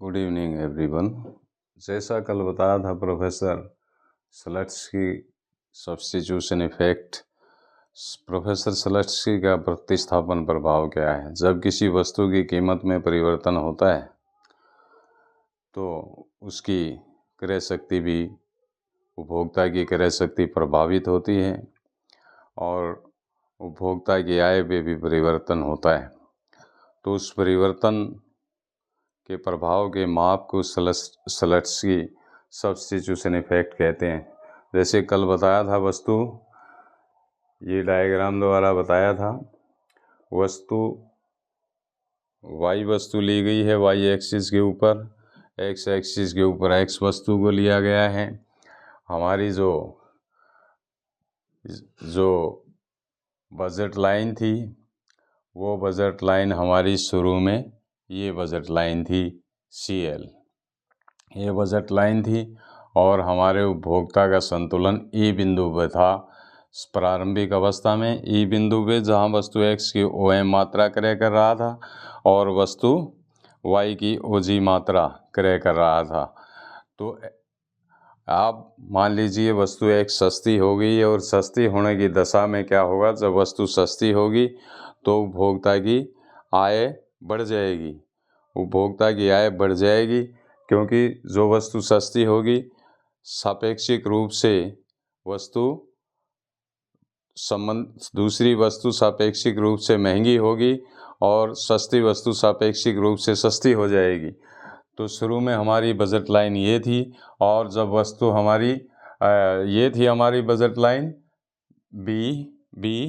Good evening everyone. जैसा कल बताया था प्रोफेसर सलट्सकी सब्स्टिट्यूशन इफेक्ट, प्रोफेसर सलट्सकी का प्रतिस्थापन प्रभाव क्या है। जब किसी वस्तु की कीमत में परिवर्तन होता है तो उसकी क्रय शक्ति भी, उपभोक्ता की क्रय शक्ति प्रभावित होती है और उपभोक्ता की आय में भी परिवर्तन होता है। तो उस परिवर्तन के प्रभाव के माप को सलट्सकी सब्स्टिट्यूशन इफेक्ट कहते हैं। जैसे कल बताया था, वस्तु ये डायग्राम द्वारा बताया था, वस्तु वाई वस्तु ली गई है, वाई एक्सिस के ऊपर, एक्स एक्सिस के ऊपर एक्स वस्तु को लिया गया है। हमारी जो बजट लाइन थी वो बजट लाइन हमारी शुरू में ये बजट लाइन थी CL, ये बजट लाइन थी और हमारे उपभोक्ता का संतुलन E बिंदु पर था प्रारंभिक अवस्था में। E बिंदु पे जहाँ वस्तु X की OM मात्रा क्रय कर रहा था और वस्तु Y की OG मात्रा क्रय कर रहा था। तो आप मान लीजिए वस्तु X सस्ती हो गई है और सस्ती होने की दशा में क्या होगा, जब वस्तु सस्ती होगी तो उपभोक्ता की आय बढ़ जाएगी, उपभोक्ता की आय बढ़ जाएगी, क्योंकि जो वस्तु सस्ती होगी सापेक्षिक रूप से दूसरी वस्तु सापेक्षिक रूप से महंगी होगी और सस्ती वस्तु सापेक्षिक रूप से सस्ती हो जाएगी। तो शुरू में हमारी बजट लाइन ये थी और जब वस्तु हमारी ये थी हमारी budget line B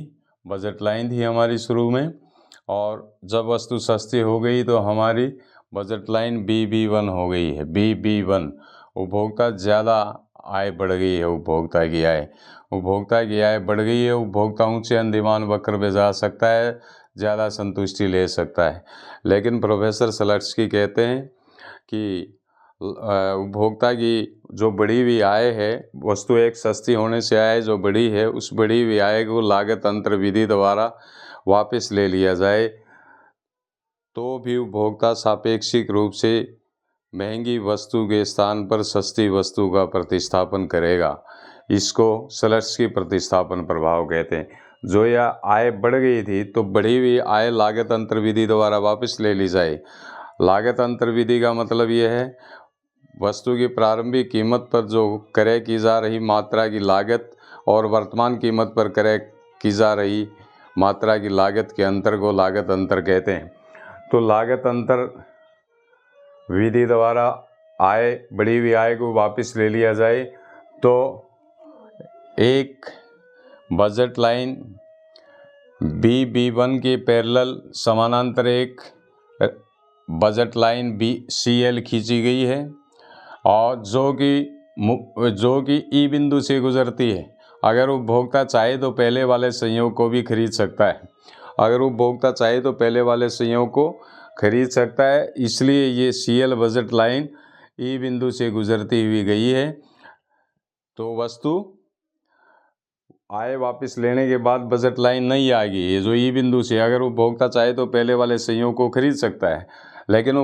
budget line थी हमारी शुरू में, और जब वस्तु सस्ती हो गई तो हमारी बजट लाइन BB1 हो गई है। BB1 उपभोक्ता ज़्यादा आय बढ़ गई है, उपभोक्ता की आय बढ़ गई है। उपभोक्ता ऊंचे अंदिमान वक्र पे जा सकता है, ज़्यादा संतुष्टि ले सकता है। लेकिन प्रोफेसर सलट्सकी कहते हैं कि उपभोक्ता की जो बढ़ी हुई आय है, वस्तु एक सस्ती होने से आय जो बढ़ी है, उस बढ़ी हुई आय को लागत अंतर विधि द्वारा वापस ले लिया जाए तो भी उपभोक्ता सापेक्षिक रूप से महंगी वस्तु के स्थान पर सस्ती वस्तु का प्रतिस्थापन करेगा। इसको सलट्सकी प्रतिस्थापन प्रभाव कहते हैं। जो यह आय बढ़ गई थी तो बढ़ी हुई आय लागत अंतर विधि द्वारा वापस ले ली जाए। लागत अंतर विधि का मतलब यह है, वस्तु की प्रारंभिक कीमत पर जो क्रय की जा रही मात्रा की लागत और वर्तमान कीमत पर क्रय की जा रही मात्रा की लागत के अंतर को लागत अंतर कहते हैं। तो लागत अंतर विधि द्वारा बढ़ी हुई आय को वापस ले लिया जाए तो एक बजट लाइन BB1 के पैरेलल समानांतर एक बजट लाइन CL खींची गई है और जो कि E बिंदु से गुजरती है। अगर उपभोक्ता चाहे तो पहले वाले संयोग को भी खरीद सकता है, इसलिए ये CL बजट लाइन E बिंदु से गुजरती हुई गई है। तो वस्तु आय वापस लेने के बाद बजट लाइन नहीं आएगी, ये जो E बिंदु से, अगर उपभोक्ता चाहे तो पहले वाले संयोग को खरीद सकता है, लेकिन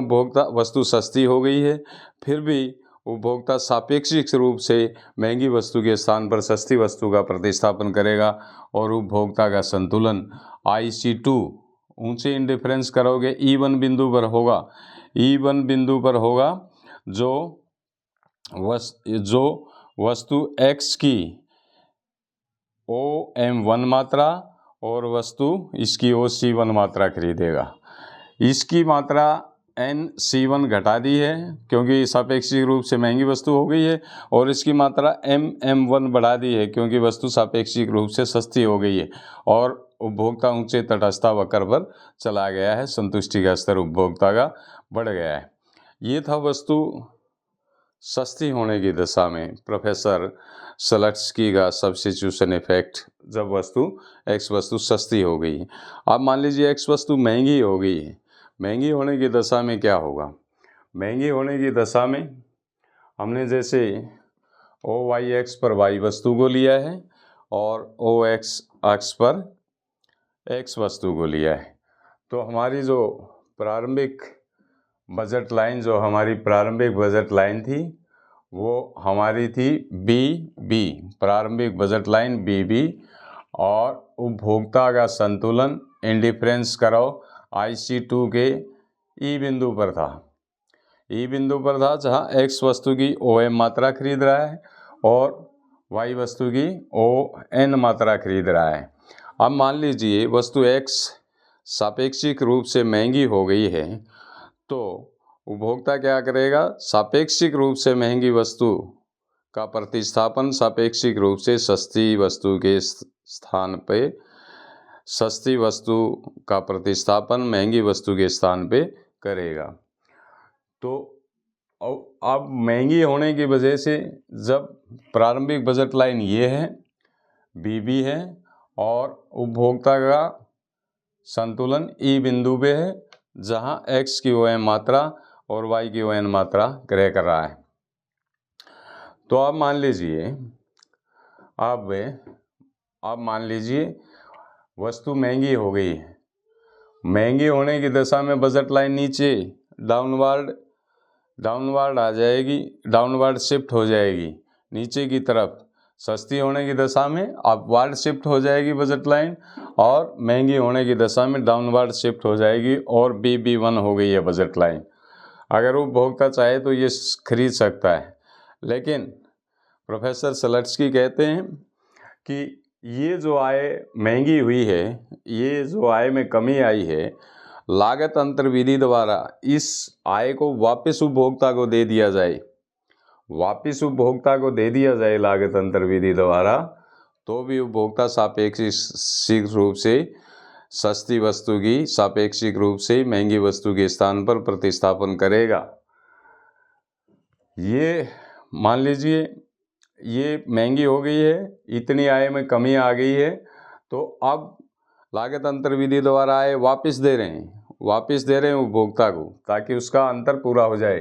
वस्तु सस्ती हो गई है, फिर भी उपभोक्ता सापेक्षिक रूप से महंगी वस्तु के स्थान पर सस्ती वस्तु का प्रतिस्थापन करेगा और उपभोक्ता का संतुलन IC2 ऊंचे इंडिफरेंस करोगे E1 बिंदु पर होगा, जो वस्तु X की OM1 मात्रा और वस्तु इसकी OC1 मात्रा खरीदेगा। इसकी मात्रा NC1 घटा दी है क्योंकि सापेक्षिक रूप से महंगी वस्तु हो गई है, और इसकी मात्रा MM1 बढ़ा दी है क्योंकि वस्तु सापेक्षिक रूप से सस्ती हो गई है और उपभोक्ता ऊंचे तटस्थता वक्र पर चला गया है, संतुष्टि का स्तर उपभोक्ता का बढ़ गया है। ये था वस्तु सस्ती होने की दशा में प्रोफेसर सलट्सकी का सब्स्टिट्यूशन इफेक्ट, जब X वस्तु सस्ती हो गई है। अब मान लीजिए X वस्तु महंगी हो गई है, महंगी होने की दशा में क्या होगा। महंगी होने की दशा में हमने जैसे OYX पर Y वस्तु को लिया है और OX अक्ष पर X वस्तु को लिया है, तो हमारी जो प्रारंभिक बजट लाइन जो हमारी प्रारंभिक बजट लाइन थी वो हमारी थी बी, प्रारंभिक बजट लाइन बी, और उपभोक्ता का संतुलन इंडिफरेंस कर्व IC2 के ई बिंदु पर था। ई बिंदु पर था जहाँ X वस्तु की OM मात्रा खरीद रहा है और Y वस्तु की ON मात्रा खरीद रहा है। अब मान लीजिए वस्तु X सापेक्षिक रूप से महंगी हो गई है, तो उपभोक्ता क्या करेगा? सापेक्षिक रूप से महंगी वस्तु का प्रतिस्थापन सापेक्षिक रूप से सस्ती वस्तु के स्थान पे, सस्ती वस्तु का प्रतिस्थापन महंगी वस्तु के स्थान पे करेगा। तो अब महंगी होने की वजह से जब प्रारंभिक बजट लाइन ये है, BB है, और उपभोक्ता का संतुलन ई बिंदु पे है जहां X की OM मात्रा और Y की ON मात्रा क्रय कर रहा है। तो अब मान लीजिए वस्तु महंगी हो गई है। महंगी होने की दशा में बजट लाइन नीचे डाउनवर्ड आ जाएगी, डाउनवर्ड शिफ्ट हो जाएगी नीचे की तरफ। सस्ती होने की दशा में अपवर्ड शिफ्ट हो जाएगी बजट लाइन, और महंगी होने की दशा में डाउनवर्ड शिफ्ट हो जाएगी, और BB1 हो गई है बजट लाइन। अगर उपभोक्ता चाहे तो ये खरीद सकता है, लेकिन प्रोफेसर सलट्सकी कहते हैं कि ये जो आय महंगी हुई है, ये जो आय में कमी आई है, लागत अंतर विधि द्वारा इस आय को वापस उपभोक्ता को दे दिया जाए, लागत अंतर विधि द्वारा, तो भी उपभोक्ता सापेक्षिक रूप से सस्ती वस्तु की सापेक्षिक रूप से महंगी वस्तु के स्थान पर प्रतिस्थापन करेगा। ये मान लीजिए ये महंगी हो गई है, इतनी आय में कमी आ गई है, तो अब लागत अंतर विधि द्वारा आय वापस दे रहे हैं उपभोक्ता को, ताकि उसका अंतर पूरा हो जाए।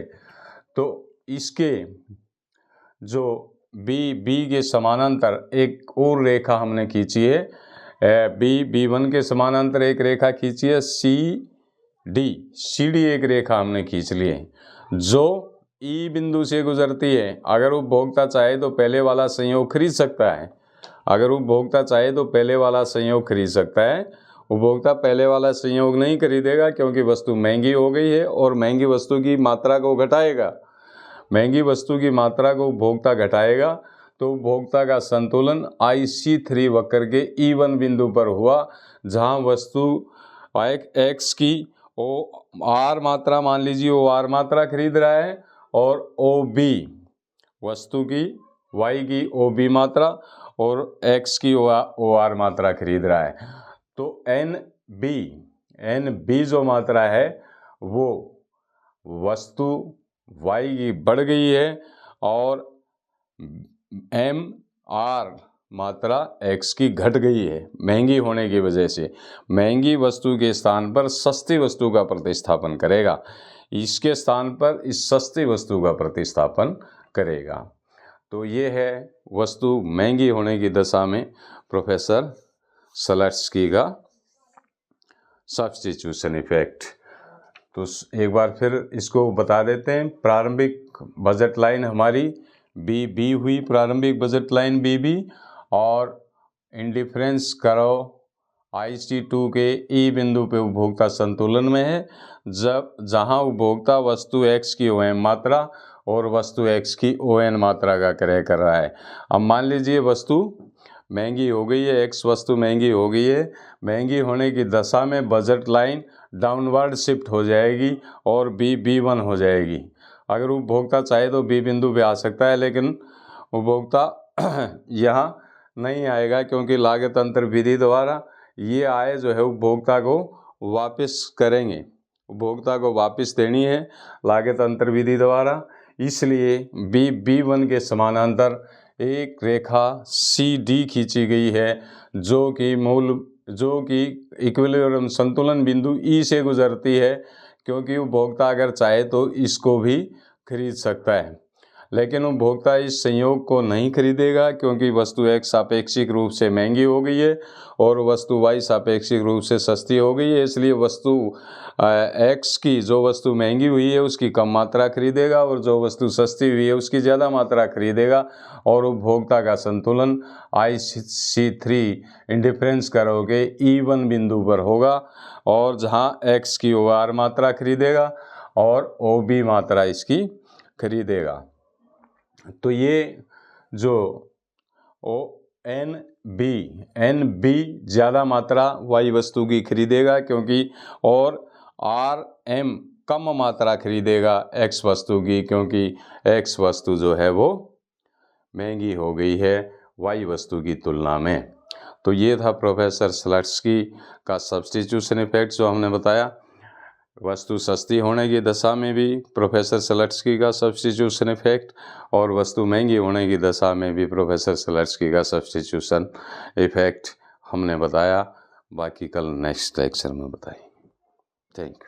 तो इसके जो बी के समानांतर एक और रेखा हमने खींची है, B1 के समानांतर एक रेखा खींची है, CD एक रेखा हमने खींच ली है जो ई बिंदु से गुजरती है। अगर उपभोक्ता चाहे तो पहले वाला संयोग खरीद सकता है, उपभोक्ता पहले वाला संयोग नहीं खरीदेगा, क्योंकि वस्तु महंगी हो गई है और महंगी वस्तु की मात्रा को घटाएगा। उपभोक्ता घटाएगा तो उपभोक्ता का संतुलन IC3 वक्र के E1 बिंदु पर हुआ, जहां वस्तु X की OR मात्रा, मान लीजिए OR मात्रा खरीद रहा है, और OB वस्तु की Y की OB मात्रा और X की OR मात्रा खरीद रहा है। तो NB जो मात्रा है वो वस्तु Y की बढ़ गई है, और MR मात्रा X की घट गई है महंगी होने की वजह से। महंगी वस्तु के स्थान पर सस्ती वस्तु का प्रतिस्थापन करेगा, इसके स्थान पर इस सस्ती वस्तु का प्रतिस्थापन करेगा। तो ये है वस्तु महंगी होने की दशा में प्रोफेसर सलट्सकी का सब्स्टिट्यूशन इफेक्ट। तो एक बार फिर इसको बता देते हैं। प्रारंभिक बजट लाइन हमारी BB हुई, प्रारंभिक बजट लाइन BB, और इंडिफरेंस कर्व IC2 के ई बिंदु पे उपभोक्ता संतुलन में है, जहां उपभोक्ता वस्तु X की OM मात्रा और वस्तु X की ON मात्रा का क्रय कर रहा है। अब मान लीजिए वस्तु महंगी हो गई है, X वस्तु महंगी हो गई है। महंगी होने की दशा में बजट लाइन डाउनवर्ड शिफ्ट हो जाएगी और B1 हो जाएगी। अगर उपभोक्ता चाहे तो B बिंदु पे आ सकता है, लेकिन उपभोक्ता यहाँ नहीं आएगा, क्योंकि लागत अंतर विधि द्वारा ये आय जो है उपभोक्ता को वापस देनी है लागत अंतर विधि द्वारा। इसलिए B1 के समानांतर एक रेखा CD खींची गई है, जो कि इक्विलिब्रियम संतुलन बिंदु E से गुजरती है, क्योंकि उपभोक्ता अगर चाहे तो इसको भी खरीद सकता है। लेकिन उपभोक्ता इस संयोग को नहीं खरीदेगा क्योंकि वस्तु X सापेक्षिक रूप से महंगी हो गई है और वस्तु Y सापेक्षिक रूप से सस्ती हो गई है। इसलिए वस्तु X की जो वस्तु महंगी हुई है उसकी कम मात्रा खरीदेगा और जो वस्तु सस्ती हुई है उसकी ज़्यादा मात्रा खरीदेगा और उपभोक्ता का संतुलन IC3 इंडिफरेंस करोगे E1 बिंदु पर होगा और जहां X की OR मात्रा खरीदेगा और OB मात्रा इसकी खरीदेगा। तो ये जो NB ज़्यादा मात्रा Y वस्तु की खरीदेगा क्योंकि और RM कम मात्रा खरीदेगा X वस्तु की क्योंकि X वस्तु जो है वो महंगी हो गई है Y वस्तु की तुलना में। तो ये था प्रोफेसर स्लट्स्की का सब्स्टिट्यूशन इफेक्ट जो हमने बताया। वस्तु सस्ती होने की दशा में भी प्रोफेसर स्लट्स्की का सब्स्टिट्यूशन इफेक्ट और वस्तु महंगी होने की दशा में भी प्रोफेसर स्लट्स्की का सब्स्टिट्यूशन इफेक्ट हमने बताया। बाकी कल नेक्स्ट लेक्चर में बताएं। Thank you.